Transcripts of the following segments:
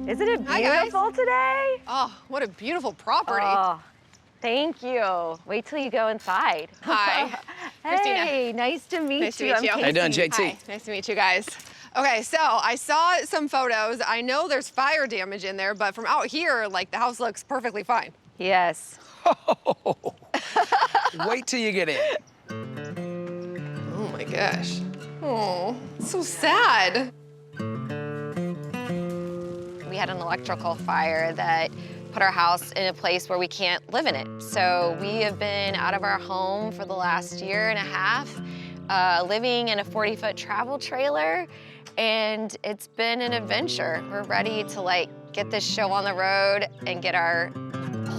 Isn't it beautiful today? Oh, what a beautiful property. Oh, thank you. Wait till you go inside. Hi, Christina. Hey, nice to meet you. Nice to meet you. I'm How you doing, Casey. JT? Hi, nice to meet you guys. Okay, so I saw some photos. I know there's fire damage in there, but from out here, like, the house looks perfectly fine. Yes. Wait till you get in. Oh my gosh. Oh, so sad. We had an electrical fire that put our house in a place where we can't live in it. So we have been out of our home for the last year and a half, living in a 40-foot travel trailer, and it's been an adventure. We're ready to like get this show on the road and get our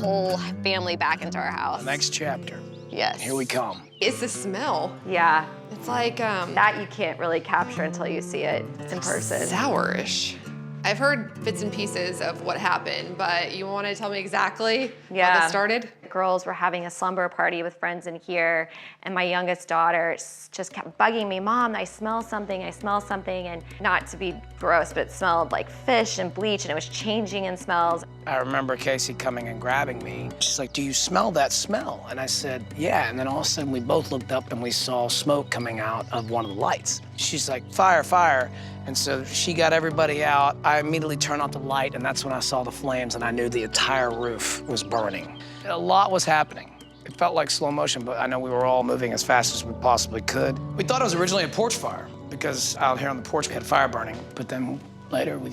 whole family back into our house. Next chapter. Yes. Here we come. It's the smell. Yeah. It's like That you can't really capture until you see it in person. sourish. I've heard bits and pieces of what happened, but you want to tell me exactly how this started? The girls were having a slumber party with friends in here, and my youngest daughter just kept bugging me, Mom, I smell something, and not to be gross, but it smelled like fish and bleach, and it was changing in smells. I remember Casey coming and grabbing me. She's like, do you smell that smell? And I said, yeah. And then all of a sudden we both looked up and we saw smoke coming out of one of the lights. She's like, fire, fire. And so she got everybody out. I immediately turned off the light, and that's when I saw the flames, and I knew the entire roof was burning. A lot was happening. It felt like slow motion, but I know we were all moving as fast as we possibly could. We thought it was originally a porch fire because out here on the porch we had fire burning, but then later we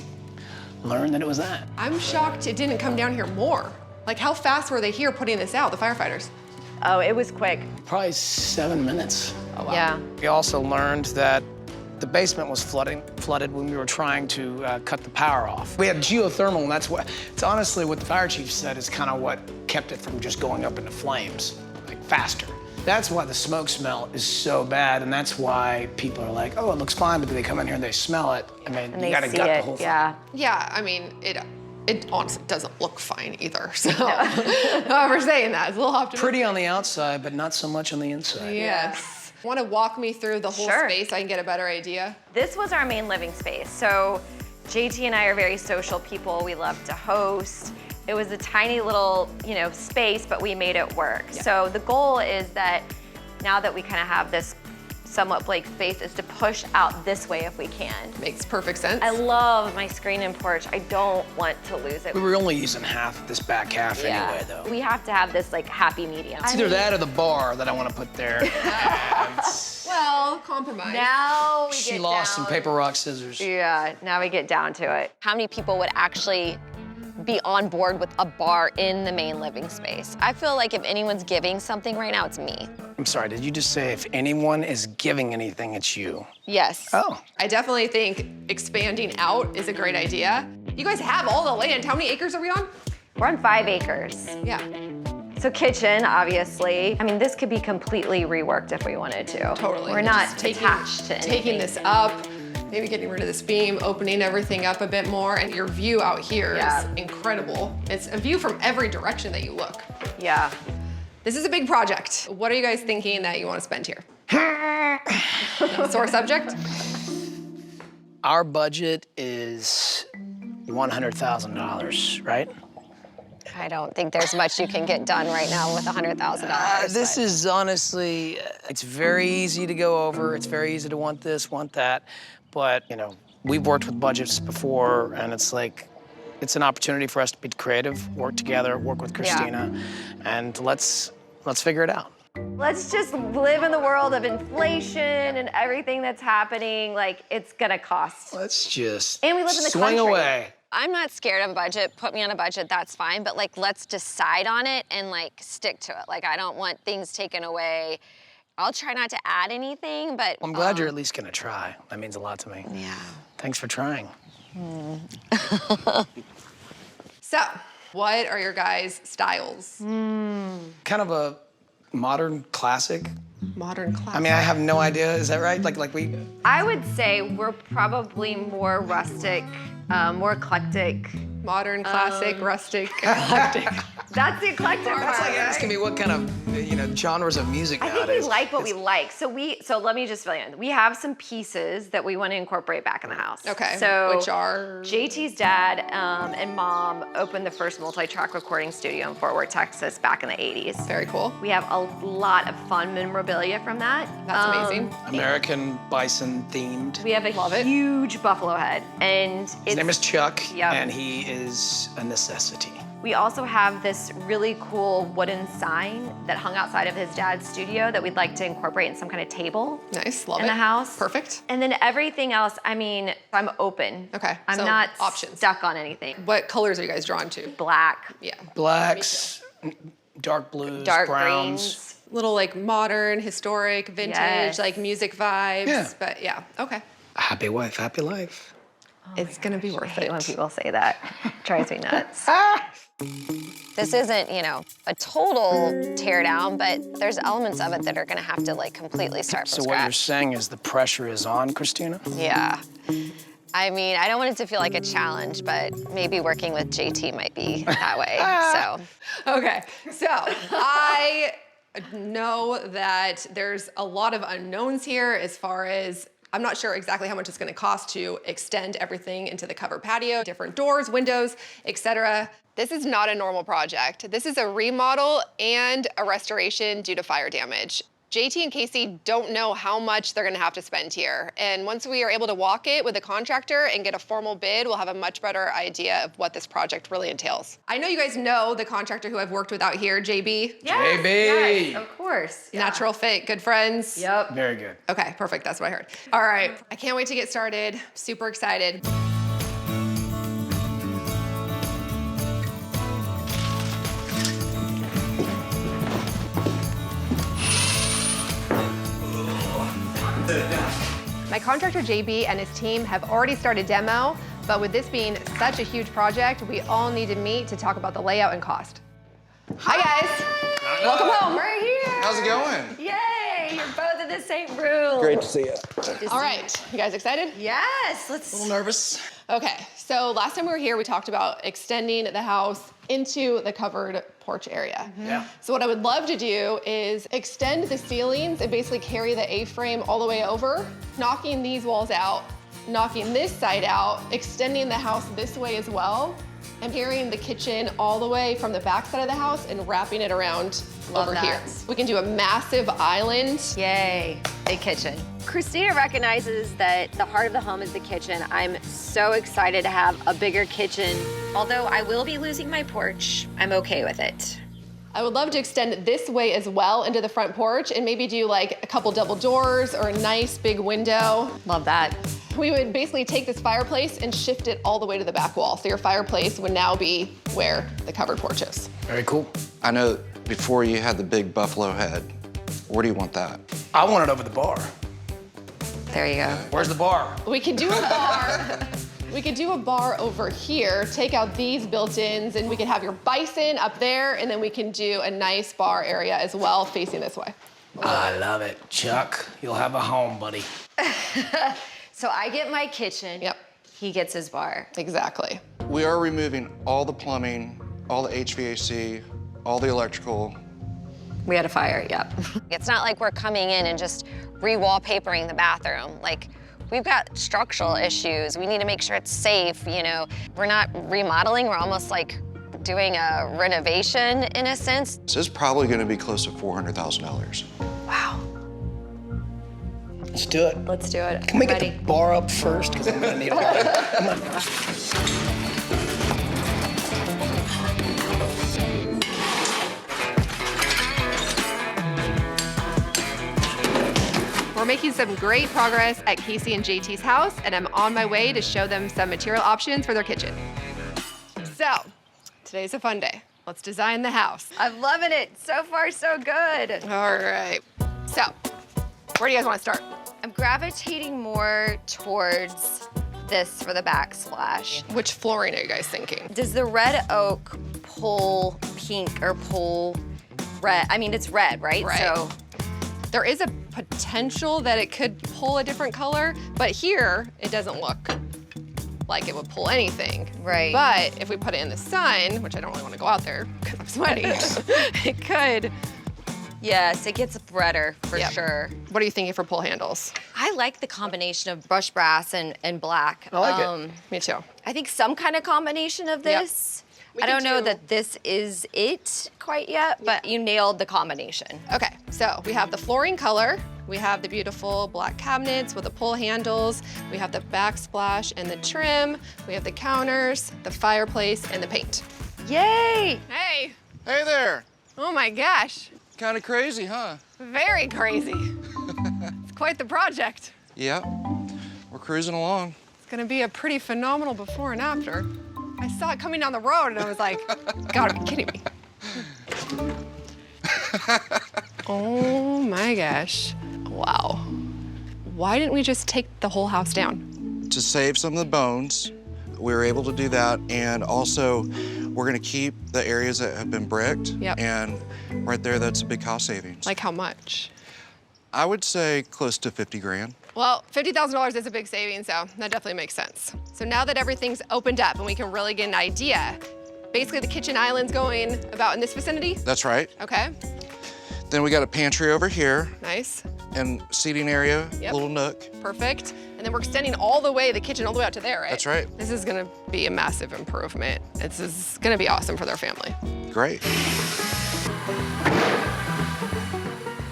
learned that it was that. I'm shocked it didn't come down here more. Like, how fast were they here putting this out, the firefighters? Oh, it was quick. Probably 7 minutes. Oh, wow. Yeah. We also learned that the basement was flooded when we were trying to cut the power off. We had geothermal, and it's honestly what the fire chief said is kind of what kept it from just going up into flames, like faster. That's why the smoke smell is so bad, and that's why people are like, oh, it looks fine, but then they come in here and they smell it. I mean, And you they gotta see gut the it, whole thing. yeah. Yeah, I mean, it honestly doesn't look fine either, so however saying that, it's a little optimistic. Pretty on the outside, but not so much on the inside. Yes. Want to walk me through the whole Sure. space so I can get a better idea? This was our main living space. So JT and I are very social people. We love to host. It was a tiny little, space, but we made it work. Yeah. So the goal is that now that we kind of have this somewhat blank space is to push out this way if we can. Makes perfect sense. I love my screen and porch. I don't want to lose it. We were only using half of this back half anyway, though. We have to have this like happy medium. It's either that or the bar that I want to put there. And Well, compromise. Now we she get lost some down. paper, rock, scissors. Yeah, now we get down to it. How many people would actually be on board with a bar in the main living space? I feel like if anyone's giving something right now, it's me. I'm sorry, did you just say if anyone is giving anything, it's you? Yes. Oh. I definitely think expanding out is a great idea. You guys have all the land. How many acres are we on? We're on 5 acres. Yeah, So kitchen, obviously. I mean, this could be completely reworked if we wanted to. totally. We're not Just taking- attached to anything. Taking this up, maybe getting rid of this beam, opening everything up a bit more, and your view out here Yeah. is incredible. It's a view from every direction that you look. Yeah. This is a big project. What are you guys thinking that you want to spend here? Sore subject? Our budget is $100,000, right? I don't think there's much you can get done right now with $100,000. This is honestly, it's very easy to go over. It's very easy to want this, want that. But, we've worked with budgets before, and it's like, it's an opportunity for us to be creative, work together, work with Christina, and let's figure it out. Let's just live in the world of inflation and everything that's happening. Like, it's gonna cost. Let's just And we live in the swing country. away. I'm not scared of a budget. Put me on a budget, that's fine. But like, let's decide on it and like stick to it. Like, I don't want things taken away. I'll try not to add anything, but I'm glad you're at least gonna try. That means a lot to me. yeah. Thanks for trying. So, what are your guys' styles? Kind of a modern classic. Modern class. I mean, I have no idea. Is that right? Like we. I would say we're probably more rustic, more eclectic Modern, classic, rustic, eclectic. That's the eclectic part. That's like asking me what kind of, genres of music I think nowadays. we like what we like. So let me just fill you in. We have some pieces that we want to incorporate back in the house. Okay, So which are? JT's dad and mom opened the first multi-track recording studio in Fort Worth, Texas back in the 80s. Very cool. We have a lot of fun memorabilia from that. That's amazing. American bison themed. We have a huge buffalo head, and His name is Chuck, Yep. and he is a necessity. we also have this really cool wooden sign that hung outside of his dad's studio that we'd like to incorporate in some kind of table. Nice, love it. In the house. Perfect. And then everything else, I mean, I'm open. Okay, I'm so not options. stuck on anything. What colors are you guys drawn to? Black, Yeah. Blacks, dark blues, dark browns. greens. Little like modern, historic, vintage, Yes. like music vibes. Yeah. But yeah, okay. Happy wife, happy life. It's gonna be I worth hate it. when people say that. It drives me nuts. This isn't, a total tear down, but there's elements of it that are gonna have to like completely start So from what you're scratch. saying is the pressure is on, Christina? Yeah. I mean, I don't want it to feel like a challenge, but maybe working with JT might be that way, so. Okay, so I know that there's a lot of unknowns here as far as I'm not sure exactly how much it's gonna cost to extend everything into the covered patio, different doors, windows, etc. This is not a normal project. This is a remodel and a restoration due to fire damage. JT and Casey don't know how much they're gonna have to spend here. And once we are able to walk it with a contractor and get a formal bid, we'll have a much better idea of what this project really entails. I know you guys know the contractor who I've worked with out here, JB. Yes, JB. yes, of course. Yeah. Natural fit, good friends. Yep. Very good. Okay, perfect, that's what I heard. All right, I can't wait to get started. Super excited. My contractor JB and his team have already started demo, but with this being such a huge project, we all need to meet to talk about the layout and cost. Hi guys, welcome home. We're here. How's it going? Yay, you're both in the same room. Great to see you. All right, you guys excited? Yes, A let's. little nervous. Okay, so last time we were here, we talked about extending the house into the covered porch area. Yeah. So what I would love to do is extend the ceilings and basically carry the A-frame all the way over, knocking these walls out, knocking this side out, extending the house this way as well, and carrying the kitchen all the way from the back side of the house and wrapping it around Love over that. here. We can do a massive island. Yay, big kitchen. Christina recognizes that the heart of the home is the kitchen. I'm so excited to have a bigger kitchen. Although I will be losing my porch, I'm okay with it. I would love to extend this way as well into the front porch and maybe do like a couple double doors or a nice big window. Love that. We would basically take this fireplace and shift it all the way to the back wall. So your fireplace would now be where the covered porch is. Very cool. I know before you had the big buffalo head. Where do you want that? I want it over the bar. There you go. Where's the bar? We could do a bar. We could do a bar over here, take out these built-ins, and we could have your bison up there, and then we can do a nice bar area as well facing this way. I love it. Chuck, you'll have a home, buddy. So I get my kitchen. Yep. He gets his bar. Exactly. We are removing all the plumbing, all the HVAC, all the electrical. We had a fire, yep. It's not like we're coming in and just re-wallpapering the bathroom. Like, we've got structural issues. We need to make sure it's safe, We're not remodeling, we're almost like doing a renovation in a sense. So it's probably gonna be close to $400,000. Wow. Let's do it. Let's do it. Can we Ready? get the bar up first? Because I'm gonna need a light. We're making some great progress at Casey and JT's house, and I'm on my way to show them some material options for their kitchen. So, today's a fun day. Let's design the house. I'm loving it. So far, so good. All right. So, where do you guys want to start? I'm gravitating more towards this for the backsplash. Which flooring are you guys thinking? Does the red oak pull pink or pull red? I mean, it's red, right? Right. So There is a potential that it could pull a different color, but here it doesn't look like it would pull anything. Right. But if we put it in the sun, which I don't really want to go out there because I'm sweaty, it could. Yes, it gets redder for Yep. sure. What are you thinking for pull handles? I like the combination of brushed brass and black. I like it. Me too. I think some kind of combination of Yep. this. We I could don't know do- that this is it quite yet, but you nailed the combination. Okay, so we have the flooring color. We have the beautiful black cabinets with the pull handles. We have the backsplash and the trim. We have the counters, the fireplace, and the paint. Yay! Hey, Hey there. oh my gosh, Kind of crazy, huh? very crazy. It's quite the project. Yeah. We're cruising along. It's gonna be a pretty phenomenal before and after. I saw it coming down the road and I was like, gotta be kidding me. Oh my gosh, wow. Why didn't we just take the whole house down? To save some of the bones, we were able to do that. And also, we're gonna keep the areas that have been bricked. Yep. And right there, that's a big cost savings. Like how much? I would say close to 50 grand. Well, $50,000 is a big savings, so that definitely makes sense. So now that everything's opened up and we can really get an idea, basically the kitchen island's going about in this vicinity? That's right. Okay, Then we got a pantry over here nice, and seating area, Yep. little nook. perfect. And then we're extending all the way, the kitchen all the way out to there, right? That's right. This is gonna be a massive improvement. This is gonna be awesome for their family. Great.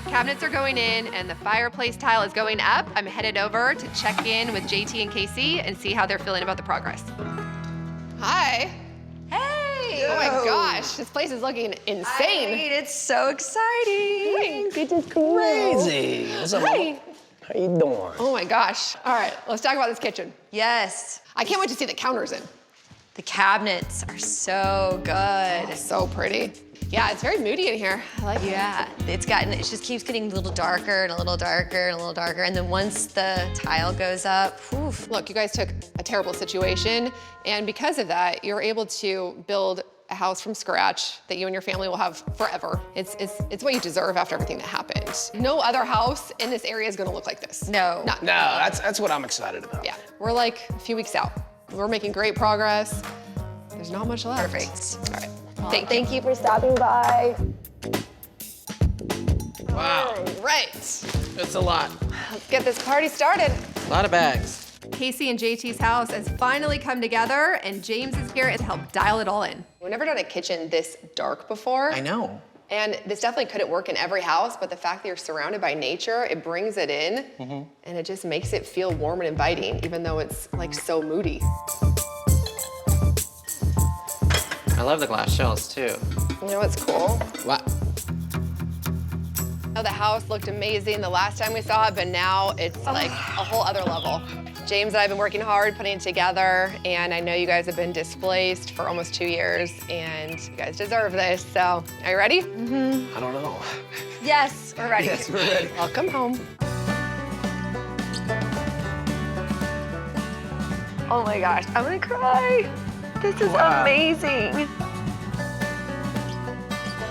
Cabinets are going in and the fireplace tile is going up. I'm headed over to check in with JT and Casey and see how they're feeling about the progress. Hi. Hey! Oh my gosh, this place is looking insane. It's so exciting. Crazy. What's up? Hi. How you doing? Oh my gosh. All right, let's talk about this kitchen. Yes. I can't wait to see the counters in. The cabinets are so good. It's so pretty. Yeah, it's very moody in here. I like it. Yeah, it just keeps getting a little darker and a little darker and a little darker. And then once the tile goes up, oof. Look, you guys took a terrible situation, and because of that, you're able to build a house from scratch that you and your family will have forever. It's what you deserve after everything that happened. No other house in this area is gonna look like this. No. None. No, that's what I'm excited about. Yeah, we're like a few weeks out. We're making great progress. There's not much left. Perfect. All right. Thank you for stopping by. Wow. Right. It's a lot. Let's get this party started. A lot of bags. Casey and JT's house has finally come together, and James is here to help dial it all in. We've never done a kitchen this dark before. I know. And this definitely couldn't work in every house, but the fact that you're surrounded by nature, it brings it in, and it just makes it feel warm and inviting, even though it's like so moody. I love the glass shells too. You know what's cool? What? Oh, the house looked amazing the last time we saw it, but now it's like a whole other level. James and I have been working hard putting it together, and I know you guys have been displaced for almost 2 years, and you guys deserve this. So, are you ready? I don't know. Yes, we're ready. Yes, we're ready. Welcome home. Oh my gosh, I'm gonna cry. This is amazing.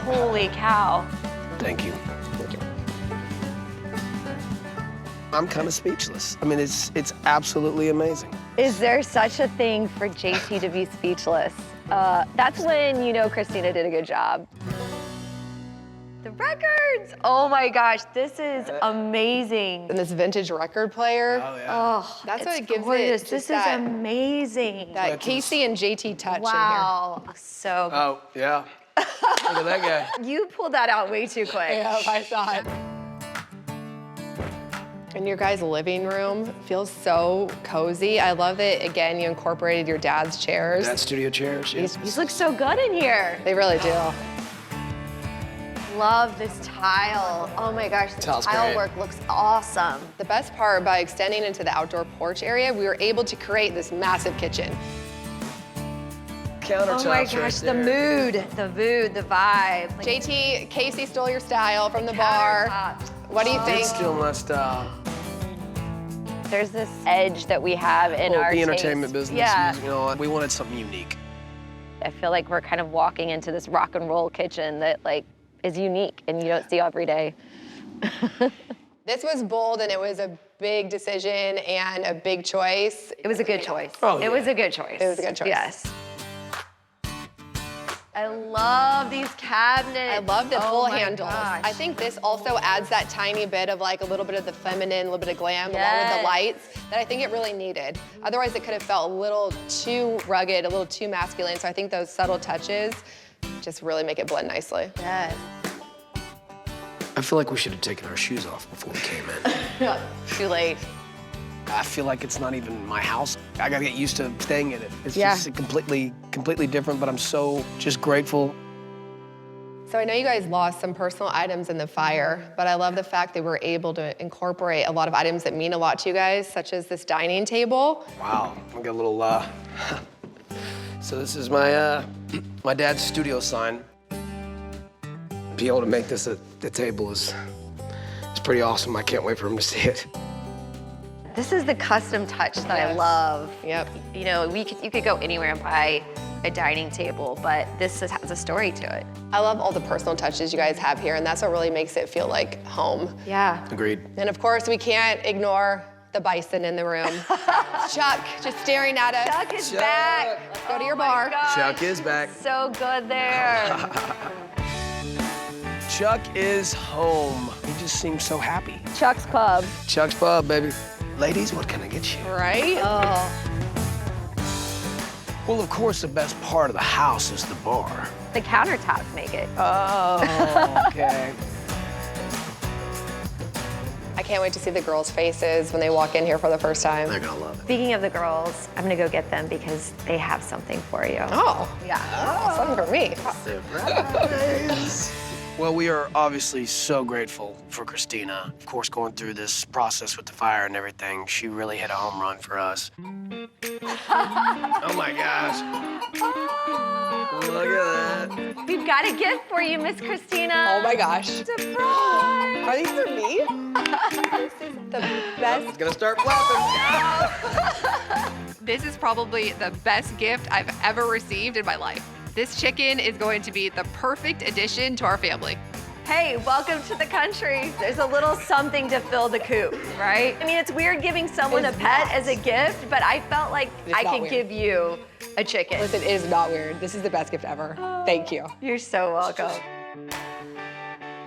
Holy cow. Thank you. I'm kind of speechless. I mean, it's absolutely amazing. Is there such a thing for JT to be speechless? That's when you know Christina did a good job. The records. Oh my gosh, this is amazing. And this vintage record player, Oh, yeah. Oh, that's what it's it gives gorgeous. it. This just is that, amazing. that Casey and JT touch Wow, so Oh, yeah. Look at that guy. you pulled that out way too quick. in here. Yeah, I saw it. And your guys' living room feels so cozy. I love that, again, you incorporated your dad's chairs. That studio chairs. Yeah. These look so good in here. They really do. Love this tile. Oh my gosh, the Tile's tile great. work looks awesome. The best part, by extending into the outdoor porch area, we were able to create this massive kitchen. Countertops Oh my right gosh, the there. mood, the vibe. Like, JT, Casey stole your style from the bar. countertops. What do you think? It's still my style. There's this edge that we have in Well, our the taste. entertainment business, Yeah, you know, we wanted something unique. I feel like we're kind of walking into this rock and roll kitchen that like is unique and you don't see every day. This was bold and it was a big decision and a big choice. It was a good choice. Oh, It was a good choice. It was a good choice. Yes. I love these cabinets. I love the full my handles. gosh. I think this also adds that tiny bit of like a little bit of the feminine, a little bit of glam along with the Yes. lights that I think it really needed. Otherwise it could have felt a little too rugged, a little too masculine. So I think those subtle touches just really make it blend nicely. Yes. I feel like we should have taken our shoes off before we came in. Too late. I feel like it's not even my house. I gotta get used to staying in it. It's Yeah. just completely different, but I'm so just grateful. So I know you guys lost some personal items in the fire, but I love the fact that we're able to incorporate a lot of items that mean a lot to you guys, such as this dining table. Wow, I got a little, so this is my, my dad's studio sign. Be able to make this at the table is pretty awesome. I can't wait for him to see it. This is the custom touch that I Yes. love. Yep. You know, you could go anywhere and buy a dining table, but this has a story to it. I love all the personal touches you guys have here, and that's what really makes it feel like home. Yeah. Agreed. And of course, we can't ignore the bison in the room. Chuck, just staring at us. Chuck is back. Let's go to your bar. Chuck is back. So good there. Chuck is home. He just seems so happy. Chuck's Pub. Chuck's Pub, baby. Ladies, what can I get you? Right? Oh. Well, of course, the best part of the house is the bar. The countertops make it. Oh, okay. I can't wait to see the girls' faces when they walk in here for the first time. They're gonna love it. Speaking of the girls, I'm gonna go get them because they have something for you. Oh, Yeah. something for me. Well, we are obviously so grateful for Christina. Of course, going through this process with the fire and everything, she really hit a home run for us. Oh my gosh. Look at that. We've got a gift for you, Miss Christina. Oh my gosh. Surprise! Are these for me? This is the best. It's gonna start flapping. This is probably the best gift I've ever received in my life. This chicken is going to be the perfect addition to our family. Hey, welcome to the country. There's a little something to fill the coop, right? I mean, it's weird giving someone a pet as a gift, but I felt like It's I not could weird. give you a chicken. Listen, it is not weird. This is the best gift ever. Thank you. You're so welcome.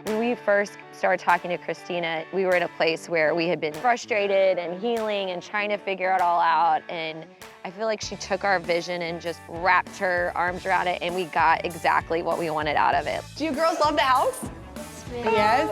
When we first started talking to Christina, we were in a place where we had been frustrated and healing and trying to figure it all out. And I feel like she took our vision and just wrapped her arms around it, and we got exactly what we wanted out of it. Do you girls love the house? Yes.